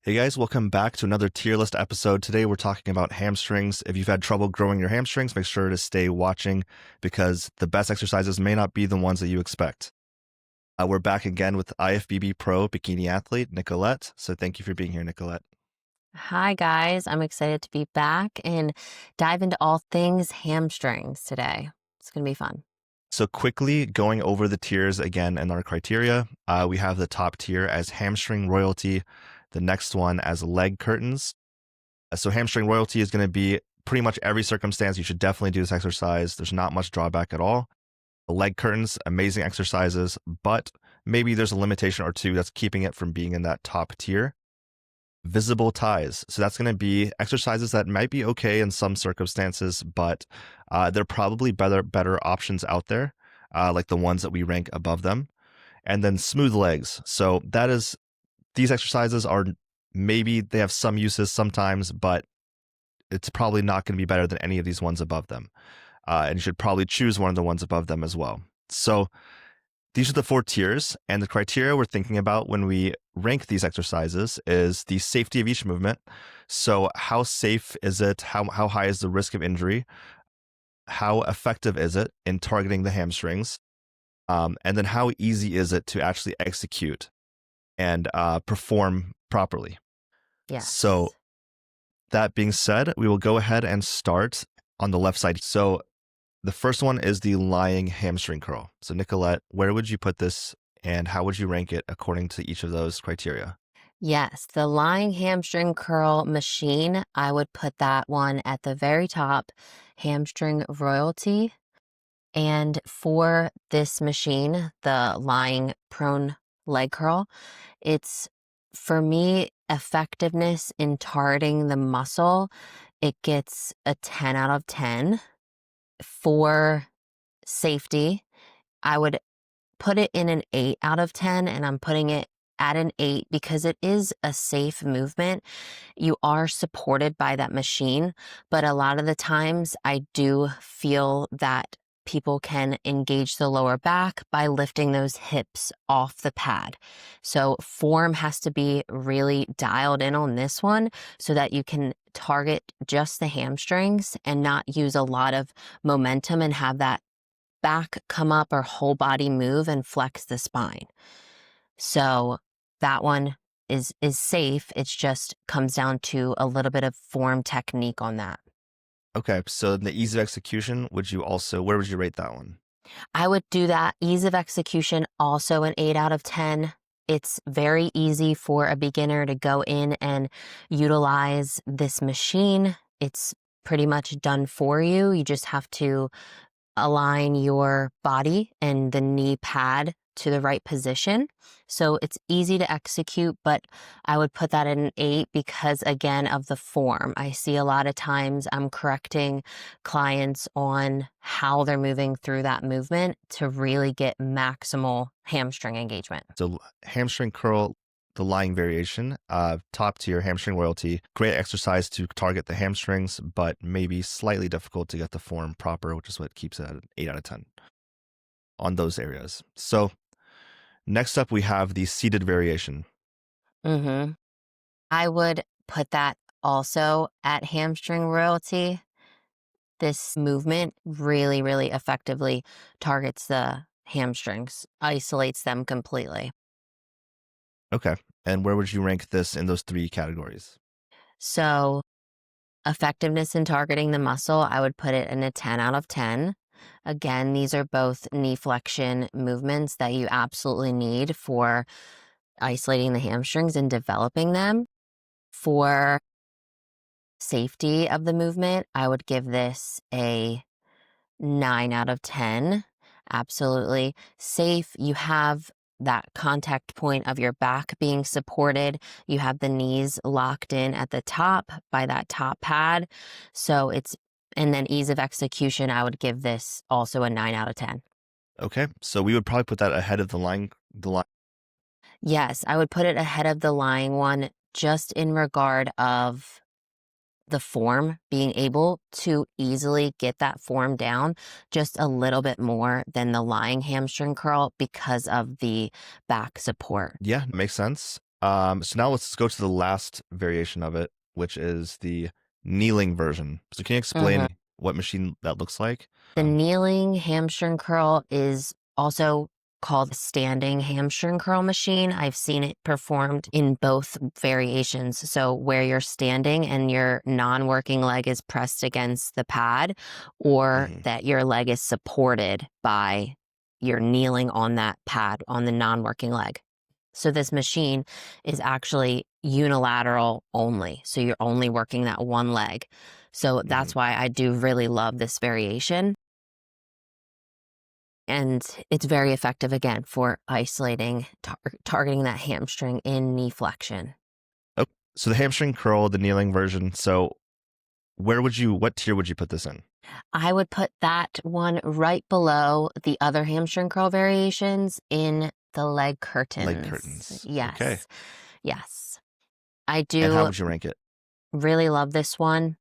Hey guys, welcome back to another tier list episode. Today we're talking about hamstrings. If you've had trouble growing your hamstrings, make sure to stay watching because the best exercises may not be the ones that you expect. We're back again with IFBB Pro Bikini Athlete, Nicolette. So thank you for being here, Nicolette. Hi, guys. I'm excited to be back and dive into all things hamstrings today. It's going to be fun. So quickly going over the tiers again and our criteria, we have the top tier as hamstring royalty, the next one as leg curtains. So hamstring royalty is going to be pretty much every circumstance. You should definitely do this exercise. There's not much drawback at all. Leg curtains, amazing exercises, but maybe there's a limitation or two that's keeping it from being in that top tier. Visible ties. So that's going to be exercises that might be okay in some circumstances, but there are probably better options out there, like the ones that we rank above them. And then smooth legs. So these exercises are maybe they have some uses sometimes, but it's probably not going to be better than any of these ones above them. And you should probably choose one of the ones above them as well. So these are the 4 tiers, and the criteria we're thinking about when we rank these exercises is the safety of each movement. So how safe is it? How high is the risk of injury? How effective is it in targeting the hamstrings? And then how easy is it to actually execute and perform properly? Yeah. So that being said, we will go ahead and start on the left side. So the first one is the lying hamstring curl. So Nicolette, where would you put this and how would you rank it according to each of those criteria? Yes, the lying hamstring curl machine, I would put that one at the very top, hamstring royalty. And for this machine, the lying prone leg curl, it's for me, effectiveness in targeting the muscle, it gets a 10 out of 10. For safety, I would put it in an 8 out of 10, and I'm putting it at an 8 because it is a safe movement. You are supported by that machine, but a lot of the times I do feel that people can engage the lower back by lifting those hips off the pad. So form has to be really dialed in on this one so that you can target just the hamstrings and not use a lot of momentum and have that back come up or whole body move and flex the spine. So that one is safe. It's just comes down to a little bit of form technique on that. Okay, so the ease of execution, where would you rate that one? I would do that. Ease of execution, also an 8 out of 10. It's very easy for a beginner to go in and utilize this machine. It's pretty much done for you. You just have to align your body and the knee pad to the right position. So it's easy to execute, but I would put that in an 8 because, again, of the form. I see a lot of times I'm correcting clients on how they're moving through that movement to really get maximal hamstring engagement. So hamstring curl, the lying variation, top tier hamstring royalty, great exercise to target the hamstrings, but maybe slightly difficult to get the form proper, which is what keeps it at an 8 out of 10 on those areas. So next up, we have the seated variation. I would put that also at hamstring royalty. This movement really, really effectively targets the hamstrings, isolates them completely. Okay. And where would you rank this in those 3 categories? So effectiveness in targeting the muscle, I would put it in a 10 out of 10. Again, these are both knee flexion movements that you absolutely need for isolating the hamstrings and developing them. For safety of the movement, I would give this a 9 out of 10. Absolutely safe. You have that contact point of your back being supported. You have the knees locked in at the top by that top pad. So and then ease of execution, I would give this also a 9 out of 10. Okay. So we would probably put that ahead of the line. Yes, I would put it ahead of the lying one just in regard of the form, being able to easily get that form down just a little bit more than the lying hamstring curl because of the back support. Yeah, makes sense. So now let's go to the last variation of it, which is the kneeling version. So can you Mhm. explain what machine that looks like? The kneeling hamstring curl is also called the standing hamstring curl machine. I've seen it performed in both variations. So where you're standing and your non-working leg is pressed against the pad, or Mhm. that your leg is supported by you're kneeling on that pad on the non-working leg. So this machine is actually unilateral only. So you're only working that one leg. So that's Mhm. why I do really love this variation. And it's very effective again for isolating, targeting that hamstring in knee flexion. Oh, so the hamstring curl, the kneeling version. So what tier would you put this in? I would put that one right below the other hamstring curl variations in the leg Leg curtains. curtains. Okay. Yes. Yes. I And how do would you rank it? really love this one.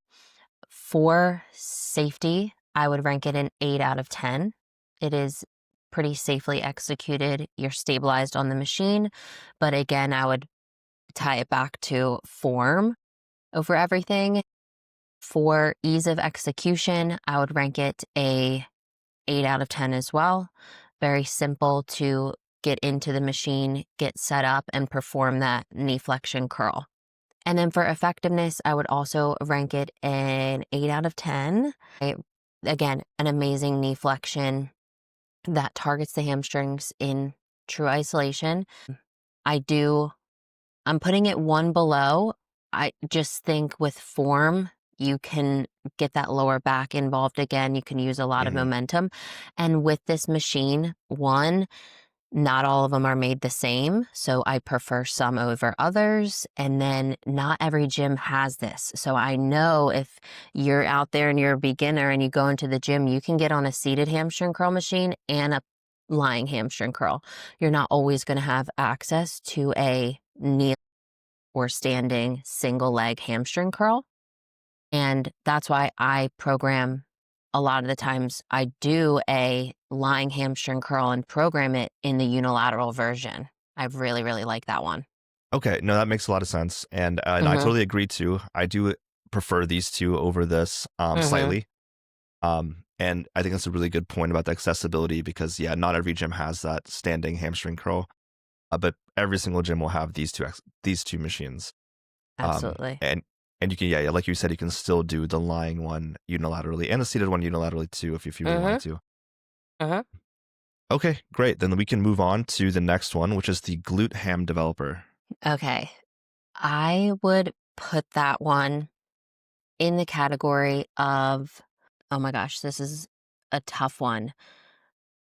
For safety, I would rank it an 8 out of 10. It is pretty safely executed. You're stabilized on the machine. But again, I would tie it back to form over everything. For ease of execution, I would rank it a 8 out of 10 as well. Very simple to get into the machine, get set up, and perform that knee flexion curl. And then for effectiveness, I would also rank it an 8 out of 10. Again, an amazing knee flexion that targets the hamstrings in true isolation. I do I'm putting it one below. I just think with form, you can get that lower back involved again. You can use a lot of Mhm. momentum. And with this machine, one, not all of them are made the same. So I prefer some over others. And then not every gym has this. So I know if you're out there and you're a beginner and you go into the gym, you can get on a seated hamstring curl machine and a lying hamstring curl. You're not always going to have access to a knee or standing single leg hamstring curl. And that's why I program a lot of the times I do a lying hamstring curl and program it in the unilateral version. I really, really like that one. Okay, no, that makes a lot of sense, and I Mm-hmm. totally agree too. I do prefer these two over this Mm-hmm. slightly, and I think that's a really good point about the accessibility because yeah, not every gym has that standing hamstring curl, but every single gym will have these two machines, Absolutely. and you can yeah, like you said, you can still do the lying one unilaterally and the seated one unilaterally too if you really Mm-hmm. wanted to. Mm-hmm. Okay, great. Then we can move on to the next one, which is the glute ham developer. Okay. I would put that one in the category of, oh my gosh, this is a tough one.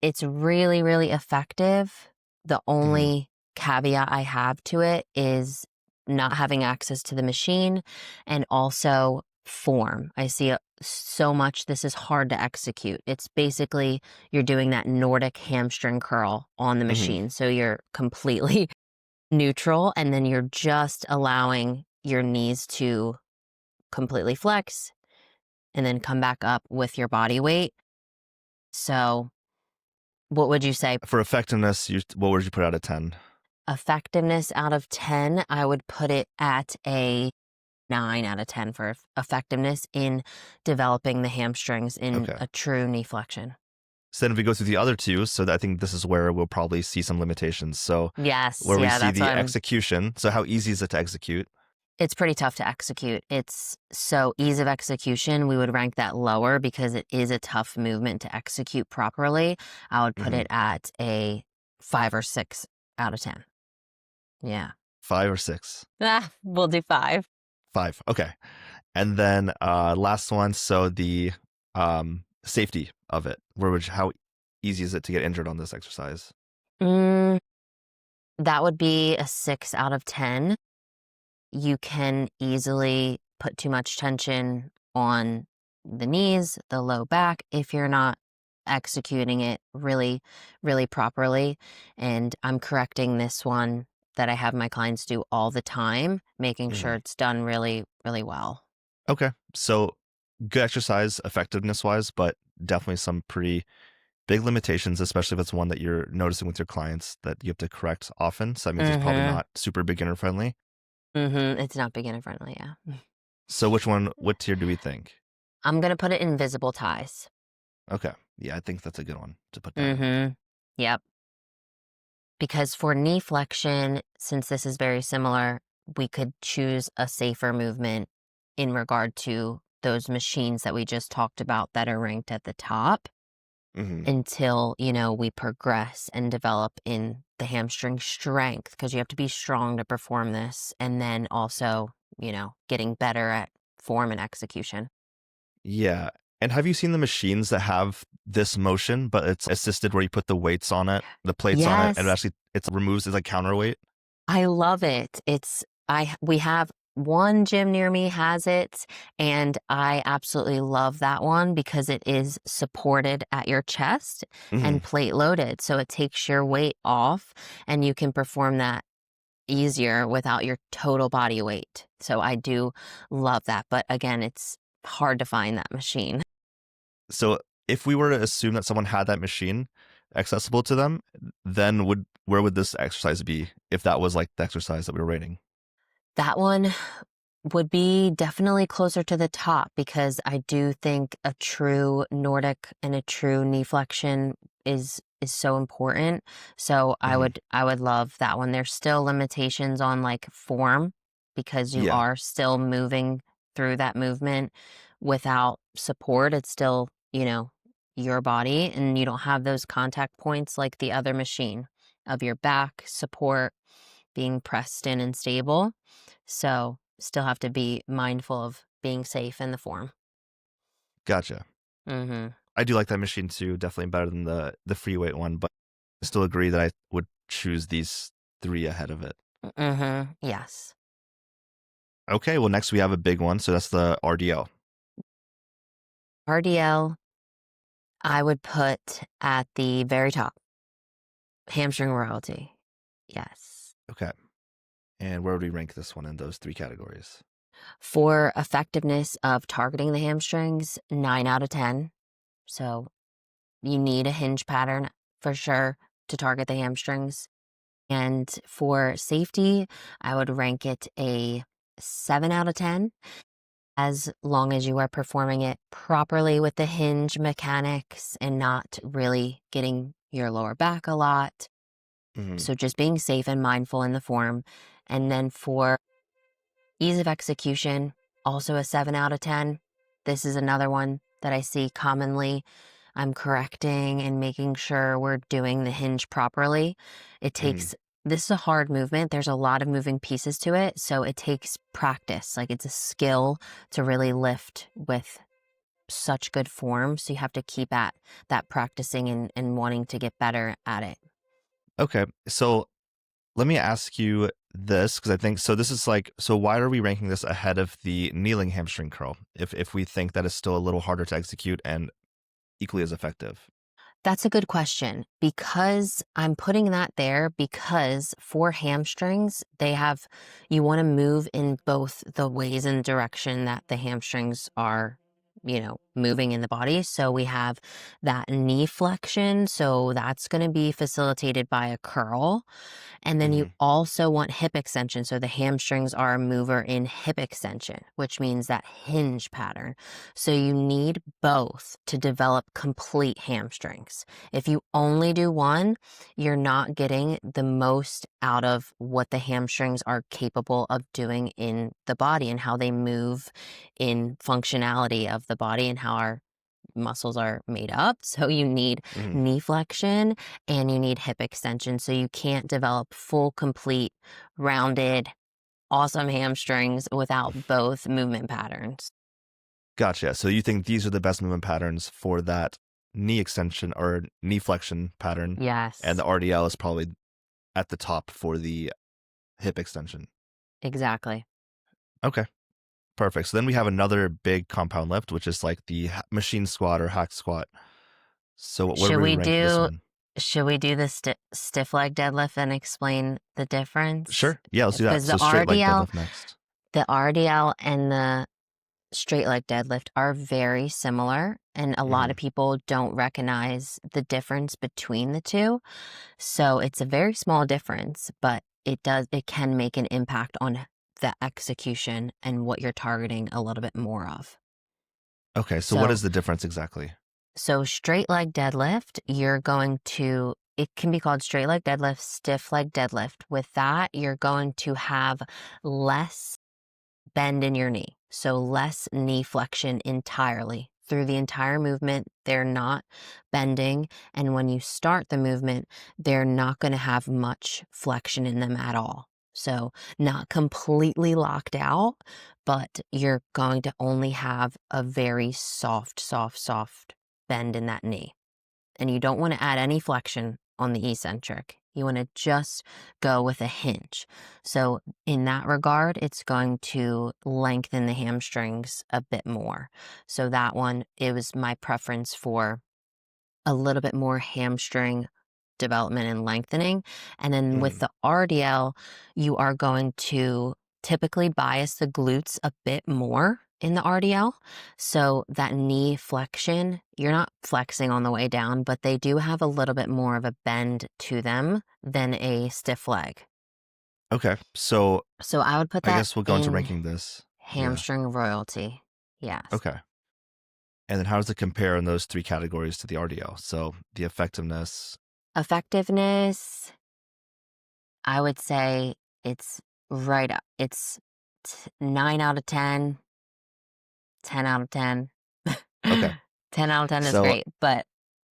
It's really, really effective. The Hmm. only caveat I have to it is not having access to the machine and also form. I see so much this is hard to execute. It's basically you're doing that Nordic hamstring curl on the Hmm. machine. So you're completely neutral and then you're just allowing your knees to completely flex and then come back up with your body weight. So, what would you say? For effectiveness, what would you put out of 10? Effectiveness out of 10, I would put it at a 9 out of 10 for effectiveness in developing the hamstrings in Okay. a true knee flexion. So then if we go through the other two, so I think this is where we'll probably see some limitations. So Yes, where we yeah, see that's the why execution. So how easy is it to execute? it's pretty tough to execute. It's so ease of execution, we would rank that lower because it is a tough movement to execute properly. I would put Hmm. it at a 5 or 6 out of 10. Yeah. 5 or 6? We'll do 5. 5. Okay. And then last one. So the safety of it. How easy is it to get injured on this exercise? Mm, that would be a 6 out of 10. You can easily put too much tension on the knees, the low back, if you're not executing it really, really properly. And I'm correcting this one that I have my clients do all the time, making sure Hmm. it's done really, really well. Okay. So good exercise effectiveness wise, but definitely some pretty big limitations, especially if it's one that you're noticing with your clients that you have to correct often. So that means it's probably Mm-hmm. not super beginner friendly. Mm-hmm. It's not beginner friendly, yeah. So what tier do we think? I'm gonna put it in visible ties. Okay. Yeah, I think that's a good one to put down. Mm-hmm. Yep. Because for knee flexion, since this is very similar, we could choose a safer movement in regard to those machines that we just talked about that are ranked at the top Hmm. until, we progress and develop in the hamstring strength because you have to be strong to perform this. And then also, getting better at form and execution. Yeah. And have you seen the machines that have this motion, but it's assisted where you put the weights on it, the plates on it, and Yes, it removes as like counterweight? I love it. We have one gym near me has it, and I absolutely love that one because it is supported at your chest and Hmm. plate loaded. So it takes your weight off and you can perform that easier without your total body weight. So I do love that. But again, it's hard to find that machine. So if we were to assume that someone had that machine accessible to them, then where would this exercise be if that was like the exercise that we were rating? That one would be definitely closer to the top because I do think a true Nordic and a true knee flexion is so important. So I Hmm. would I would love that one. There's still limitations on like form because you Yeah, are still moving through that movement without support. It's still, your body and you don't have those contact points like the other machine of your back support being pressed in and stable. So still have to be mindful of being safe in the form. gotcha. Mm-hmm. I do like that machine too. Definitely better than the free weight one, but I still agree that I would choose these three ahead of it. Mm-hmm. Yes. Okay, well next we have a big one, so that's the RDL. RDL, I would put at the very top. Hamstring royalty. Yes. Okay, and where would we rank this one in those three categories? For effectiveness of targeting the hamstrings, 9 out of 10. So you need a hinge pattern for sure to target the hamstrings. And for safety, I would rank it a 7 out of 10 as long as you are performing it properly with the hinge mechanics and not really getting your lower back a lot. Hmm. So just being safe and mindful in the form. And then for ease of execution, also a 7 out of 10. This is another one that I see commonly. I'm correcting and making sure we're doing the hinge properly. It Hmm. takes, this is a hard movement. There's a lot of moving pieces to it. So it takes practice. Like it's a skill to really lift with such good form. So you have to keep at that practicing and wanting to get better at it. Okay, so let me ask you this because I think so. This is like so. Why are we ranking this ahead of the kneeling hamstring curl? If we think that is still a little harder to execute and equally as effective. That's a good question because I'm putting that there because for hamstrings, you want to move in both the ways and direction that the hamstrings are, moving in the body. So we have that knee flexion. So that's going to be facilitated by a curl. And then you Hmm. also want hip extension. So the hamstrings are a mover in hip extension, which means that hinge pattern. So you need both to develop complete hamstrings. If you only do one, you're not getting the most out of what the hamstrings are capable of doing in the body and how they move in functionality of the body and how our muscles are made up. So you need Hmm. knee flexion and you need hip extension. So you can't develop full, complete, rounded, awesome hamstrings without both movement patterns. Gotcha. So you think these are the best movement patterns for that knee extension or knee flexion pattern, and Yes, the RDL is probably at the top for the hip extension. exactly. Okay, perfect. So then we have another big compound lift, which is like the machine squat or hack squat. So where do Should we we rank this do one? should we do the stiff leg deadlift and explain the difference? Sure. Yeah, let's do that. Because So straight leg deadlift next. The RDL and the straight leg deadlift are very similar, and a lot Hmm. of people don't recognize the difference between the two. So it's a very small difference, but it can make an impact on the execution and what you're targeting a little bit more of. Okay, so what So is the difference exactly? so straight leg deadlift, it can be called straight leg deadlift, stiff leg deadlift. With that, you're going to have less bend in your knee. So less knee flexion entirely. Through the entire movement, they're not bending. And when you start the movement, they're not going to have much flexion in them at all. So not completely locked out, but you're going to only have a very soft bend in that knee. And you don't want to add any flexion on the eccentric. You want to just go with a hinge. So in that regard, it's going to lengthen the hamstrings a bit more. So that one, it was my preference for a little bit more hamstring development and lengthening. And then with Hmm. the RDL, you are going to typically bias the glutes a bit more in the RDL. So that knee flexion, you're not flexing on the way down, but they do have a little bit more of a bend to them than a stiff leg. Okay, so So I would put I that guess we'll go into in ranking this. Yeah. hamstring royalty. Yes. Okay. And then how does it compare in those three categories to the RDL? So the effectiveness. Effectiveness, I would say it's right up. It's 9 out of 10, 10 out of 10. Okay. 10 out of 10 is So, great, but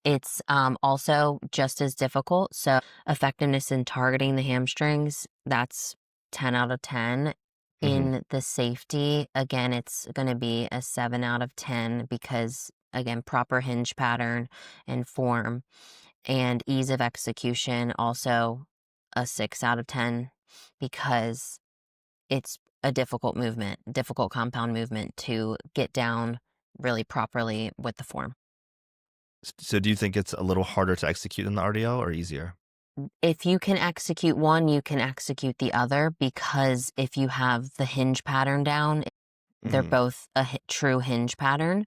it's also just as difficult. So, effectiveness in targeting the hamstrings, that's 10 out of 10. mhm. In the safety, again, it's going to be a 7 out of 10 because, again, proper hinge pattern and form and ease of execution, also a 6 out of 10 because it's a difficult movement, difficult compound movement to get down really properly with the form. So do you think it's a little harder to execute in the RDL or easier? If you can execute one, you can execute the other because if you have the hinge pattern down, they're Mhm. both a true hinge pattern.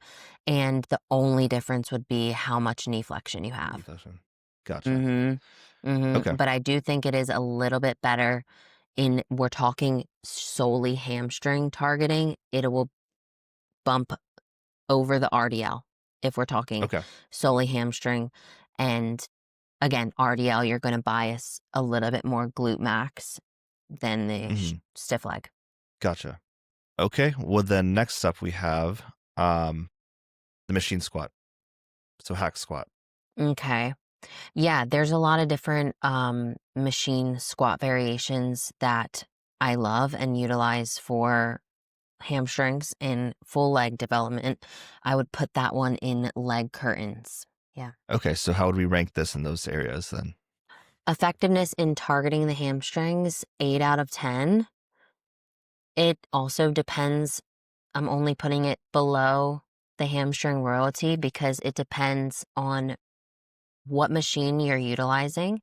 And the only difference would be how much knee flexion you Knee have. flexion. Gotcha. Mm-hmm. Okay. But I do think it is a little bit better in we're talking solely hamstring targeting. It will bump over the RDL if we're talking Okay. solely hamstring. And again, RDL, you're going to bias a little bit more glute max than the Mhm. stiff leg. Gotcha. Okay. Well, then next up we have um the machine squat. So hack squat. Okay. Yeah, there's a lot of different machine squat variations that I love and utilize for hamstrings and full leg development. I would put that one in leg curtains. Yeah. Okay, so how would we rank this in those areas then? Effectiveness in targeting the hamstrings, 8 out of 10. It also depends. I'm only putting it below the hamstring royalty because it depends on what machine you're utilizing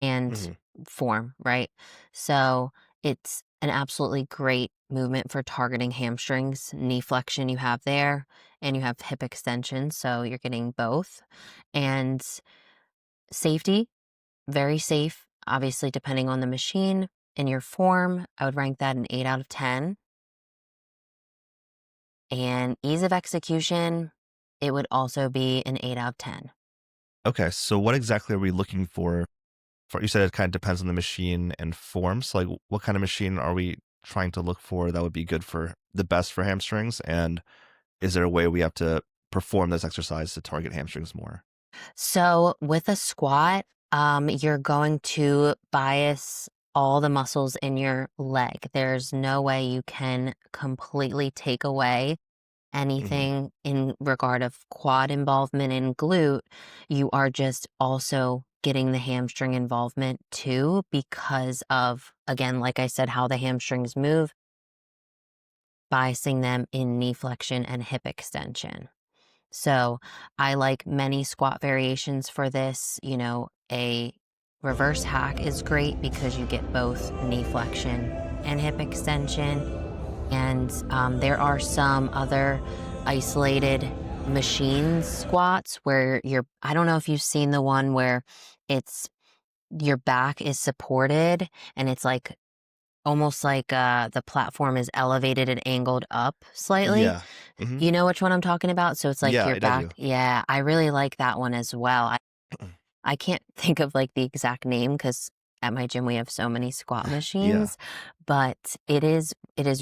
and Mhm. form, right? So it's an absolutely great movement for targeting hamstrings. Knee flexion you have there, and you have hip extension. So you're getting both. And safety, very safe, obviously, depending on the machine and your form. I would rank that an 8 out of 10. And ease of execution, it would also be an 8 out of 10. Okay, so what exactly are we looking for? For you said it kind of depends on the machine and form. So like what kind of machine are we trying to look for that would be good for the best for hamstrings? And is there a way we have to perform this exercise to target hamstrings more? So with a squat, you're going to bias all the muscles in your leg. There's no way you can completely take away Hmm. anything in regard of quad involvement in glute. You are just also getting the hamstring involvement too because of, again, like I said, how the hamstrings move, biasing them in knee flexion and hip extension. So I like many squat variations for this. A reverse hack is great because you get both knee flexion and hip extension. And there are some other isolated machine squats where I don't know if you've seen the one where it's your back is supported and it's like almost like the platform is elevated and angled up slightly. Yeah. Hmm. You know which one I'm talking about? So it's like Yeah, your I back. do. Yeah, I really like that one as well. I can't think of like the exact name because at my gym we have so many squat Yeah. machines, but it is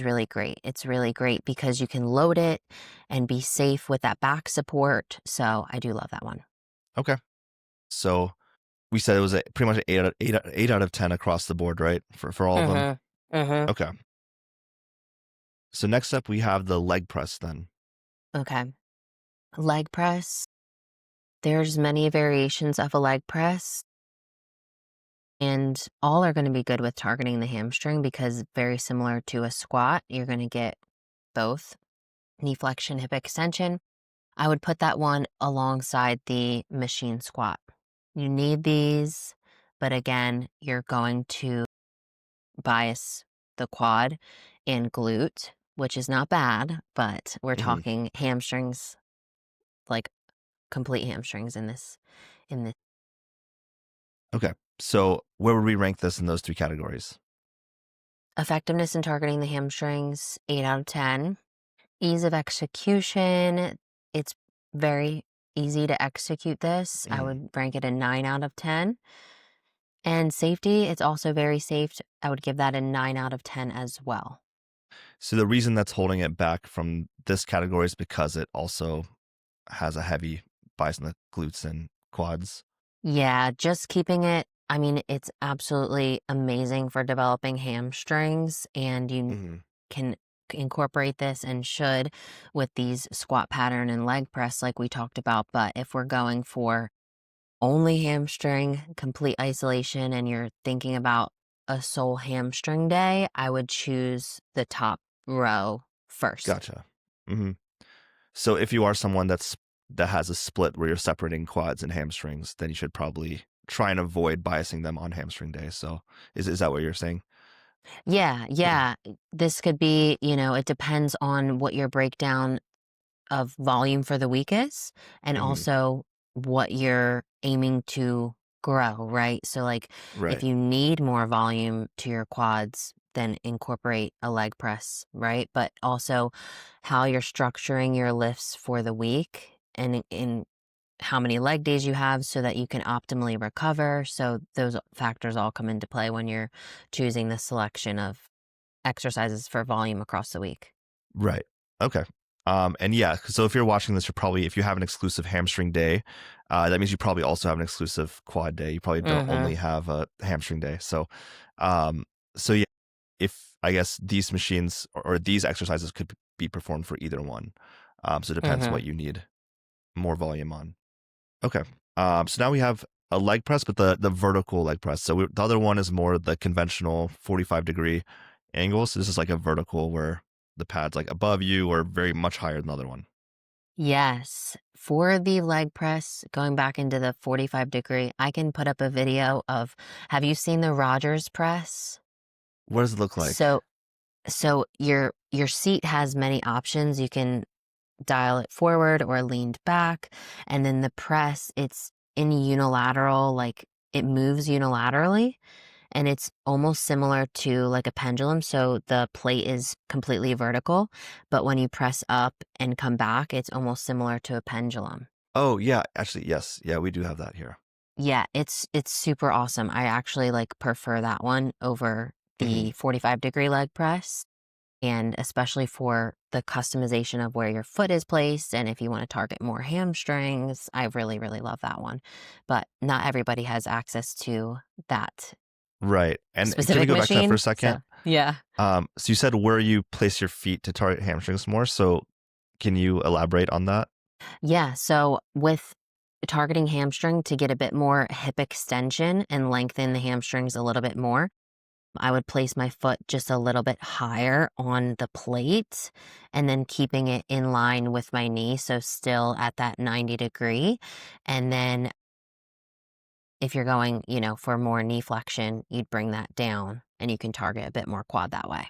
really great. It's really great because you can load it and be safe with that back support. So I do love that one. Okay. So we said it was pretty much an 8 out of 10 across the board, right? For all of them. Mhm. Mhm. Okay. So next up we have the leg press then. Okay. Leg press. There's many variations of a leg press, and all are going to be good with targeting the hamstring because very similar to a squat, you're going to get both knee flexion, hip extension. I would put that one alongside the machine squat. You need these, but again, you're going to bias the quad and glute, which is not bad, but we're Hmm. talking hamstrings, like complete hamstrings in this. Okay. So where would we rank this in those three categories? Effectiveness in targeting the hamstrings, 8 out of 10. Ease of execution, it's very easy to execute this. I Mhm. would rank it a 9 out of 10. And safety, it's also very safe. I would give that a 9 out of 10 as well. So the reason that's holding it back from this category is because it also has a heavy bias in the glutes and quads. Yeah, just keeping it. I mean, it's absolutely amazing for developing hamstrings, and you Hmm. can incorporate this and should with these squat pattern and leg press, like we talked about. But if we're going for only hamstring, complete isolation, and you're thinking about a sole hamstring day, I would choose the top row first. Gotcha. Hmm. So if you are someone that has a split where you're separating quads and hamstrings, then you should probably try and avoid biasing them on hamstring day. So is that what you're saying? Yeah, yeah. This could be, it depends on what your breakdown of volume for the week is and Hmm. also what you're aiming to grow, right? So, like, if Right. you need more volume to your quads, then incorporate a leg press, right? But also how you're structuring your lifts for the week and in how many leg days you have so that you can optimally recover. So, those factors all come into play when you're choosing the selection of exercises for volume across the week. Right. Okay. And yeah, so if you're watching this, if you have an exclusive hamstring day, that means you probably also have an exclusive quad day. You probably don't Mm-hmm. only have a hamstring day. Um, so yeah, if I guess these machines or these exercises could be performed for either one. So it depends Mm-hmm. what you need more volume on. Okay. So now we have a leg press, but the vertical leg press. So the other one is more the conventional 45-degree angle. So this is like a vertical where the pad's like above you or very much higher than the other one. Yes. For the leg press, going back into the 45-degree, I can put up a video of, have you seen the Rogers press? What does it look like? So your seat has many options. You can dial it forward or leaned back, and then the press, it's in unilateral, like it moves unilaterally, and it's almost similar to like a pendulum. So the plate is completely vertical, but when you press up and come back, it's almost similar to a pendulum. Oh yeah, actually yes, yeah, we do have that here. Yeah, it's super awesome. I actually like prefer that one over Hmm. the 45-degree leg press, and especially for the customization of where your foot is placed and if you want to target more hamstrings, I really really love that one. But not everybody has access to that Right. And can we specific go back to that for a machine. second? So, yeah. So you said where you place your feet to target hamstrings more. So can you elaborate on that? Yeah, so with targeting hamstring to get a bit more hip extension and lengthen the hamstrings a little bit more, I would place my foot just a little bit higher on the plate and then keeping it in line with my knee, so still at that 90 degree. And then if you're going, for more knee flexion, you'd bring that down and you can target a bit more quad that way.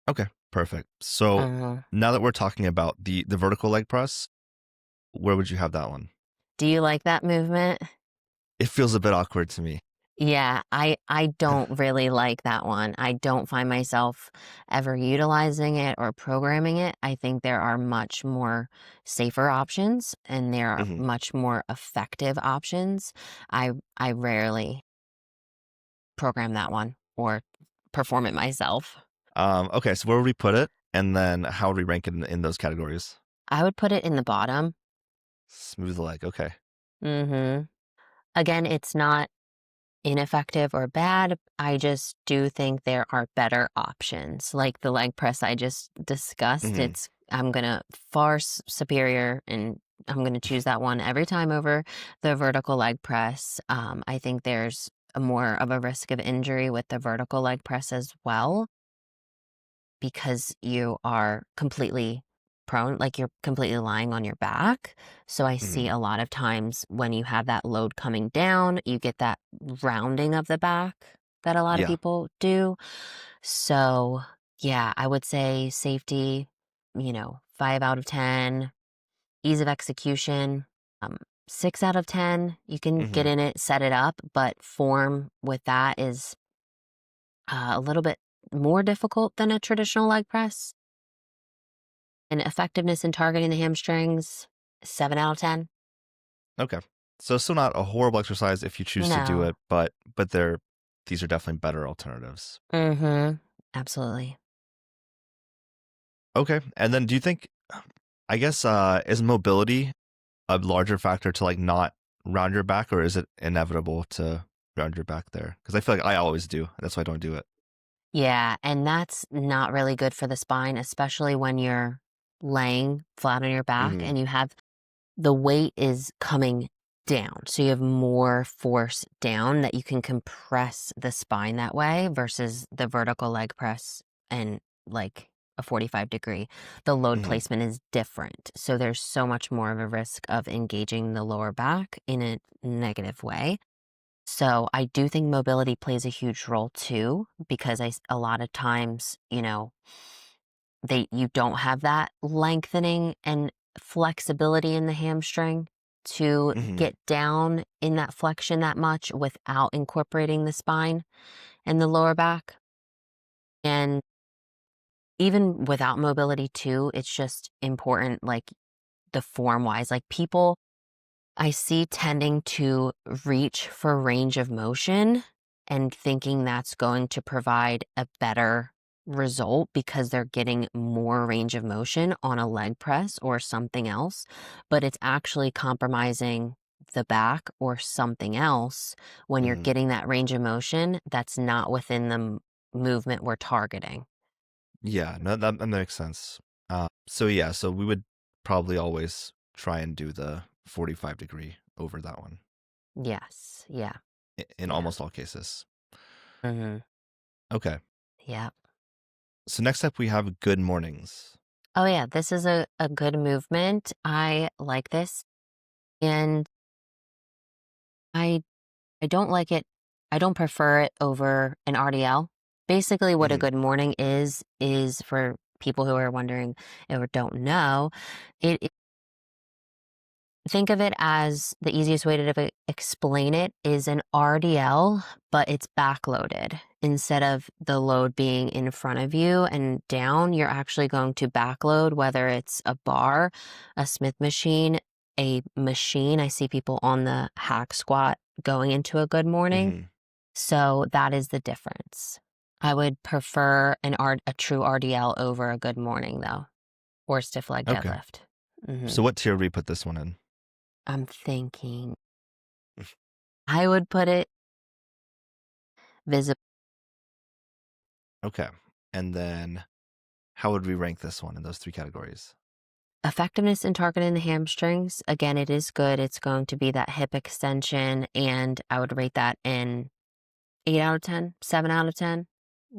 Okay. Perfect. So Uh, now that we're talking about the vertical leg press, where would you have that one? do you like that movement? It feels a bit awkward to me. Yeah, I don't really like that one. I don't find myself ever utilizing it or programming it. I think there are much more safer options and there are Mhm. much more effective options. I rarely program that one or perform it myself. Okay, so where would we put it? And then how would we rank it in those categories? I would put it in the bottom. Smooth leg. Okay. Mhm. Again, it's not ineffective or bad. I just do think there are better options. Like the leg press I just discussed, Hmm. I'm gonna superior and I'm gonna choose that one every time over the vertical leg press. I think there's a more of a risk of injury with the vertical leg press as well because you are completely prone, like you're completely lying on your back. So I Hmm. see a lot of times when you have that load coming down, you get that rounding of the back that a lot of Yeah. people do. So yeah, I would say safety, 5 out of 10, ease of execution, 6 out of 10. You can get Hmm. in it, set it up, but form with that is a little bit more difficult than a traditional leg press. And effectiveness in targeting the hamstrings, 7 out of 10. Okay. So still not a horrible exercise if you choose to do No. it, but these are definitely better alternatives. Mm-hmm. Absolutely. Okay. And then do you think, I guess, is mobility a larger factor to like not round your back, or is it inevitable to round your back there? Because I feel like I always do. That's why I don't do it. Yeah, and that's not really good for the spine, especially when you're laying flat on your back Hmm. and you have the weight is coming down. So you have more force down that you can compress the spine that way versus the vertical leg press and like a 45-degree. The load Hmm. placement is different. So there's so much more of a risk of engaging the lower back in a negative way. So I do think mobility plays a huge role too, because a lot of times, you don't have that lengthening and flexibility in the hamstring to Hmm. get down in that flexion that much without incorporating the spine and the lower back. And even without mobility too, it's just important, like the form wise, like people I see tending to reach for range of motion and thinking that's going to provide a better result because they're getting more range of motion on a leg press or something else, but it's actually compromising the back or something else when you're Hmm. getting that range of motion that's not within the movement we're targeting. Yeah, no, that makes sense. So yeah, so we would probably always try and do the 45-degree over that one Yes. Yeah. in Yeah. almost all cases. Hmm. Okay. Yeah. So next up we have good mornings. Oh yeah, this is a good movement. I like this. And I I don't like it. I don't prefer it over an RDL. Basically what a Hmm. good morning is for people who are wondering or don't know, it think of it as the easiest way to explain it is an RDL, but it's backloaded. Instead of the load being in front of you and down, you're actually going to backload, whether it's a bar, a Smith machine, a machine. I see people on the hack squat going into a good morning. Hmm. So that is the difference. I would prefer a true RDL over a good morning, though, or stiff leg Okay. deadlift. Hmm. So what tier would we put this one in? I'm thinking I would put it visible. Okay. And then how would we rank this one in those three categories? Effectiveness in targeting the hamstrings. Again, it is good. It's going to be that hip extension, and I would rate that in 8 out of 10, 7 out of 10,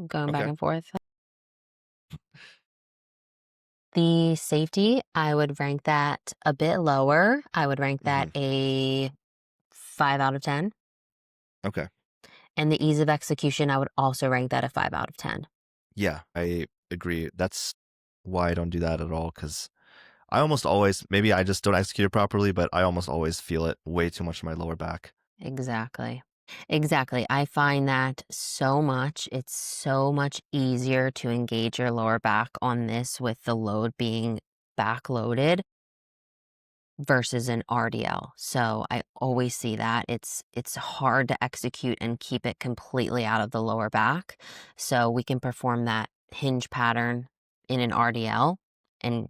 going back Okay. and forth. The safety, I would rank that a bit lower. I would rank that Hmm. a 5 out of 10. Okay. And the ease of execution, I would also rank that a 5 out of 10. Yeah, I agree. That's why I don't do that at all, because I almost always, maybe I just don't execute it properly, but I almost always feel it way too much in my lower back. Exactly. Exactly. I find that so much. It's so much easier to engage your lower back on this with the load being backloaded versus an RDL. So I always see that it's hard to execute and keep it completely out of the lower back. So we can perform that hinge pattern in an RDL, and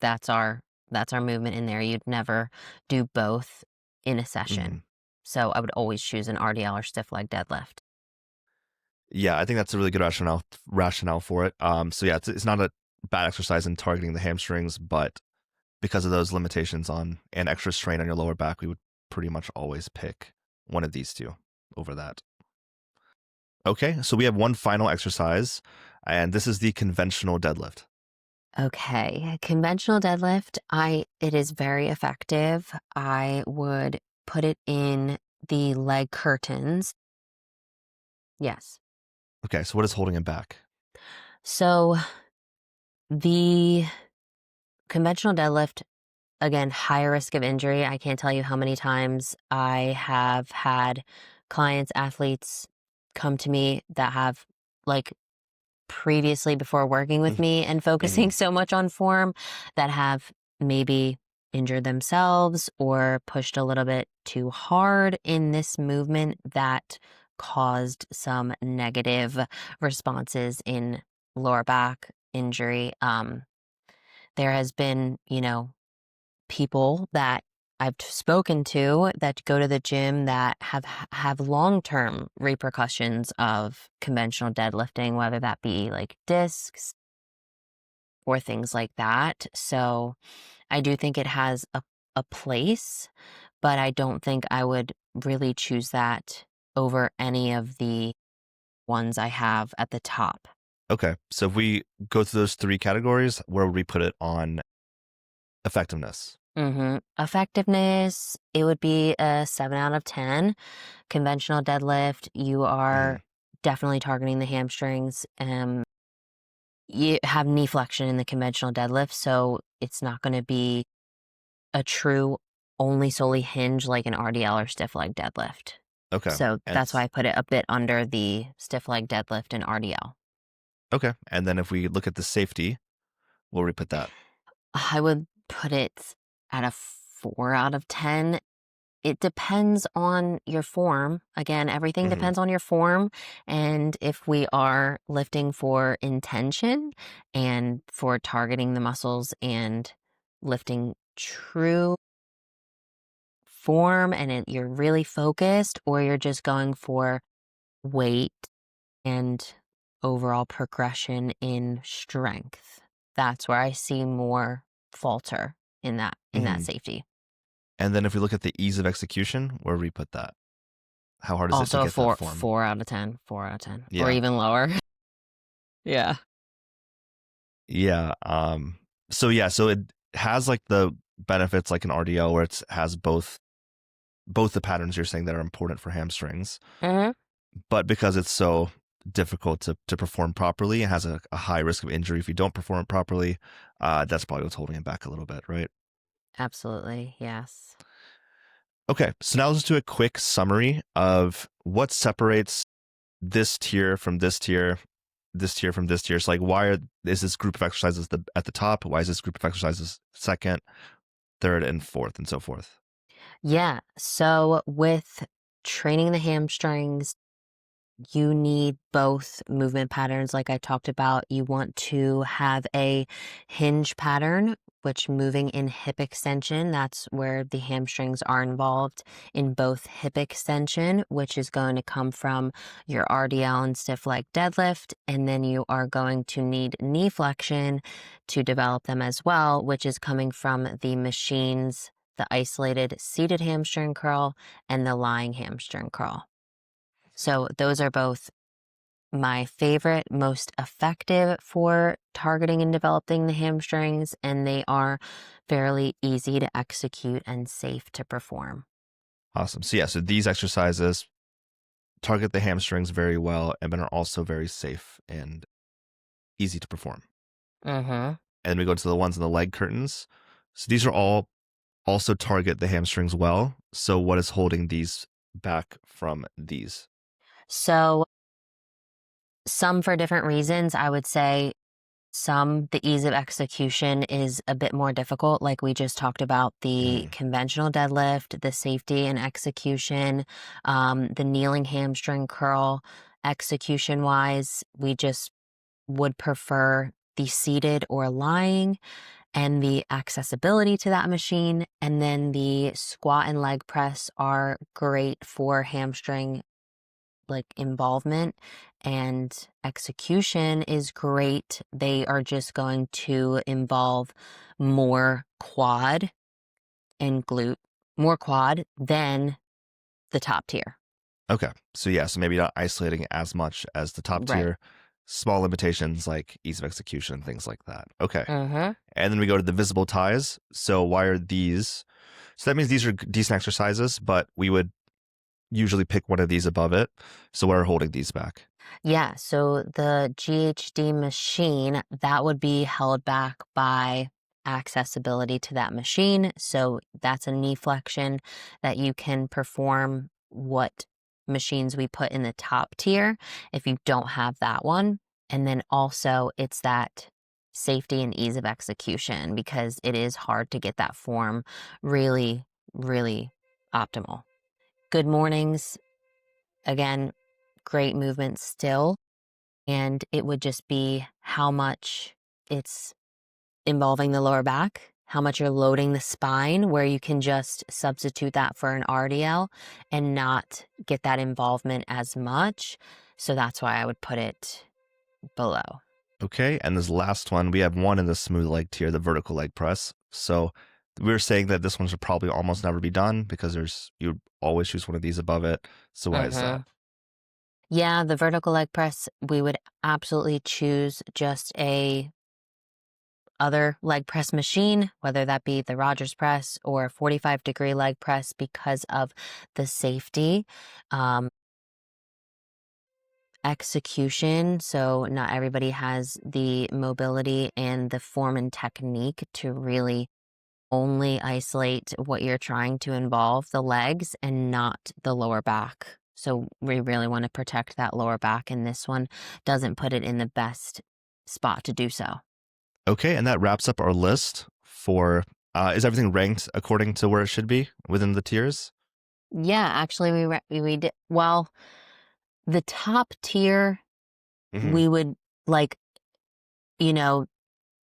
that's our that's our movement in there. You'd never do both in a Hmm. session. So I would always choose an RDL or stiff leg deadlift. Yeah, I think that's a really good rationale for it. So yeah, it's not a bad exercise in targeting the hamstrings, but because of those limitations on and extra strain on your lower back, we would pretty much always pick one of these two over that. Okay, so we have one final exercise, and this is the conventional deadlift. Okay, conventional deadlift, it is very effective. I would put it in the leg curtains. Yes. Okay, so what is holding him back? So the conventional deadlift, again, higher risk of injury. I can't tell you how many times I have had clients, athletes come to me that have, like, previously before working with me and Mm-hmm. focusing so much on form, that have maybe injured themselves or pushed a little bit too hard in this movement that caused some negative responses in lower back injury. There has been, people that I've spoken to that go to the gym that have long-term repercussions of conventional deadlifting, whether that be like discs or things like that. So I do think it has a place, but I don't think I would really choose that over any of the ones I have at the top. Okay, so if we go through those three categories, where would we put it on effectiveness? Effectiveness, it would be a 7 out of 10. Conventional deadlift, you Mm-hmm. are definitely targeting the hamstrings. You have knee flexion in the conventional deadlift, so it's not going to be a true only solely hinge like an RDL or stiff leg deadlift. Okay, So and that's why I put it a bit under the stiff leg deadlift and RDL. okay, and then if we look at the safety, where would we put that? I would put it at a 4 out of 10. It depends on your form. Again, everything Mm-hmm. depends on your form. And if we are lifting for intention and for targeting the muscles and lifting true form, and you're really focused, or you're just going for weight and overall progression in strength, that's where I see more falter in that Mm-hmm. safety. And then if we look at the ease of execution, where would we put that? How hard is it to Also a get that 4 form? 4 out of 10, 4 out of 10, or Yeah. even lower. Yeah. Yeah. So yeah, so it has like the benefits like an RDL where it has both the patterns you're saying that are important for hamstrings, Mhm. but because it's so difficult to perform properly, it has a high risk of injury if you don't perform it properly. That's probably what's holding it back a little bit, right? Absolutely, yes. Okay, so now let's do a quick summary of what separates this tier from this tier, this tier from this tier. So like, is this group of exercises at the top? Why is this group of exercises second, third, and fourth, and so forth? Yeah, so with training the hamstrings, you need both movement patterns like I talked about. You want to have a hinge pattern, which moving in hip extension, that's where the hamstrings are involved in both hip extension, which is going to come from your RDL and stiff leg deadlift. And then you are going to need knee flexion to develop them as well, which is coming from the machines, the isolated seated hamstring curl and the lying hamstring curl. So those are both my favorite, most effective for targeting and developing the hamstrings, and they are fairly easy to execute and safe to perform. Awesome. So yeah, so these exercises target the hamstrings very well and are also very safe and easy to perform. Mm-hmm. And then we go to the ones in the leg curtains. So these are all also target the hamstrings well. So what is holding these back from these? So some for different reasons. I would say some, the ease of execution is a bit more difficult. Like we just talked about the Mm, conventional deadlift, the safety and execution, the kneeling hamstring curl. Execution wise, we just would prefer the seated or lying and the accessibility to that machine. And then the squat and leg press are great for hamstring like involvement, and execution is great. They are just going to involve more quad and glute, more quad than the top tier. okay. So yeah, so maybe not isolating as much as the top Right. tier. Small limitations like ease of execution, things like that. Okay. Mm-hmm. And then we go to the visible ties. So why are these? So that means these are decent exercises, but we would usually pick one of these above it. So what are holding these back? Yeah, so the GHD machine, that would be held back by accessibility to that machine. So that's a knee flexion that you can perform what machines we put in the top tier if you don't have that one. And then also it's that safety and ease of execution because it is hard to get that form really, really optimal. Good mornings, again, great movement still, and it would just be how much it's involving the lower back, how much you're loading the spine, where you can just substitute that for an RDL and not get that involvement as much. So that's why I would put it below. Okay. And this last one, we have one in the smooth leg tier, the vertical leg press. So we were saying that this one should probably almost never be done because you always choose one of these above it. So why is that? Hmm. Yeah, the vertical leg press, we would absolutely choose just a other leg press machine, whether that be the Rogers press or 45-degree leg press because of the safety. Um, Execution, so not everybody has the mobility and the form and technique to really only isolate what you're trying to involve the legs and not the lower back. So we really want to protect that lower back, and this one doesn't put it in the best spot to do so. Okay. And that wraps up our list for, is everything ranked according to where it should be within the tiers? Yeah, actually, we did well. The top tier, Hmm. we would like, you know,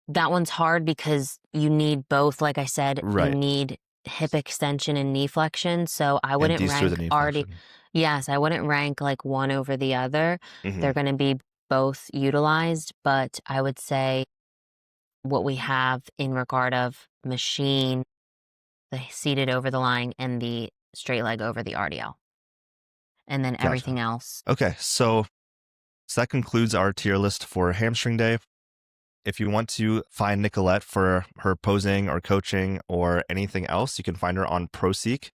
that one's hard because you need both. Like I said, you Right. need hip extension and knee flexion. So I And wouldn't these two are the rank knee RD. flexion. Yes, I wouldn't rank like one over the other. Hmm. They're going to be both utilized, but I would say what we have in regard of machine, the seated over the line, and the straight leg over the RDL, and then Gotcha. everything else. Okay. So that concludes our tier list for Hamstring Day. If you want to find Nicolette for her posing or coaching or anything else, you can find her on Proseek.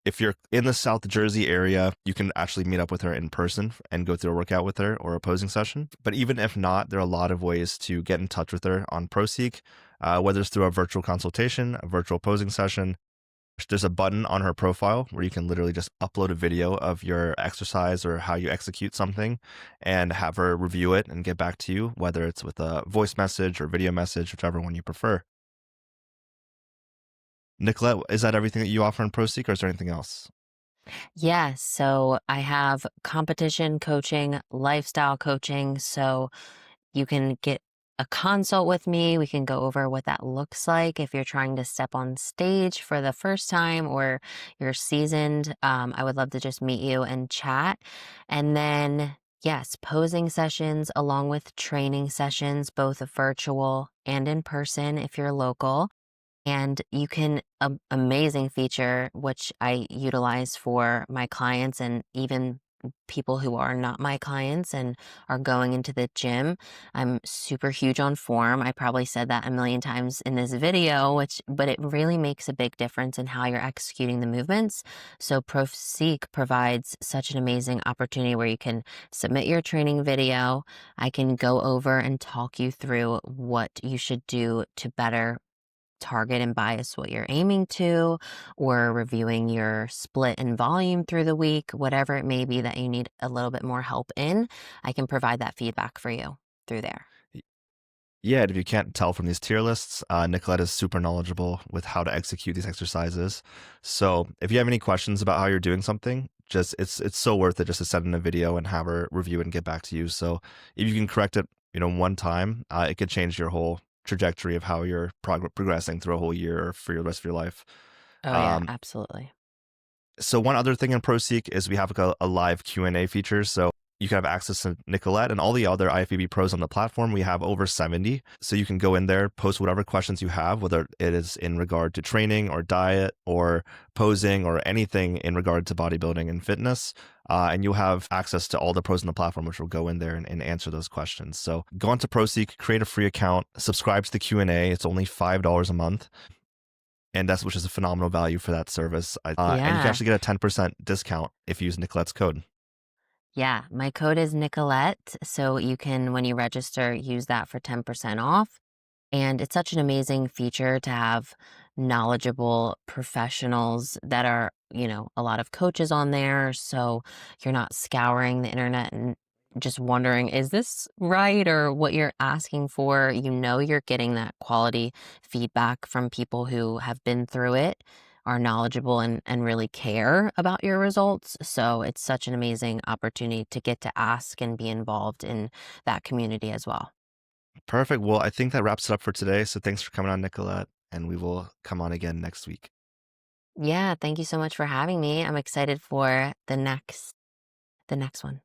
If you're in the South Jersey area, you can actually meet up with her in person and go through a workout with her or a posing session. But even if not, there are a lot of ways to get in touch with her on Proseek, whether it's through a virtual consultation, a virtual posing session. There's a button on her profile where you can literally just upload a video of your exercise or how you execute something and have her review it and get back to you, whether it's with a voice message or video message, whichever one you prefer. Nicolette, is that everything that you offer in ProSeek, or is there anything else? Yes, so I have competition coaching, lifestyle coaching, so you can get a consult with me. We can go over what that looks like if you're trying to step on stage for the first time or you're seasoned. I would love to just meet you and chat. And then, yes, posing sessions along with training sessions, both virtual and in person if you're local. And you can, amazing feature, which I utilize for my clients and even people who are not my clients and are going into the gym. I'm super huge on form. I probably said that a million times in this video, but it really makes a big difference in how you're executing the movements. So Proseek provides such an amazing opportunity where you can submit your training video. I can go over and talk you through what you should do to better target and bias what you're aiming to, or reviewing your split and volume through the week, whatever it may be that you need a little bit more help in. I can provide that feedback for you through there. Yeah, and if you can't tell from these tier lists, Nicolette is super knowledgeable with how to execute these exercises. So if you have any questions about how you're doing something, just it's so worth it just to send in a video and have her review it and get back to you. So if you can correct it, one time, it could change your whole trajectory of how you're progressing through a whole year or for the rest of your life. Oh yeah, Um, absolutely. so one other thing in Proseek is we have like a live Q&A feature. So you can have access to Nicolette and all the other IFBB pros on the platform. We have over 70. So you can go in there, post whatever questions you have, whether it is in regard to training or diet or posing or anything in regard to bodybuilding and fitness. And you'll have access to all the pros on the platform, which will go in there and answer those questions. So go on to Proseek, create a free account, subscribe to the Q&A. It's only $5 a month. And which is a phenomenal value for that service. And you can Yeah. actually get a 10% discount if you use Nicolette's code. Yeah. My code is Nicolette. So you can, when you register, use that for 10% off. And it's such an amazing feature to have knowledgeable professionals that are, a lot of coaches on there. So you're not scouring the internet and just wondering, is this right or what you're asking for? You're getting that quality feedback from people who have been through it, are knowledgeable and really care about your results. So it's such an amazing opportunity to get to ask and be involved in that community as well. Perfect. Well, I think that wraps it up for today. So thanks for coming on, Nicolette, and we will come on again next week. Yeah, thank you so much for having me. I'm excited for the next one.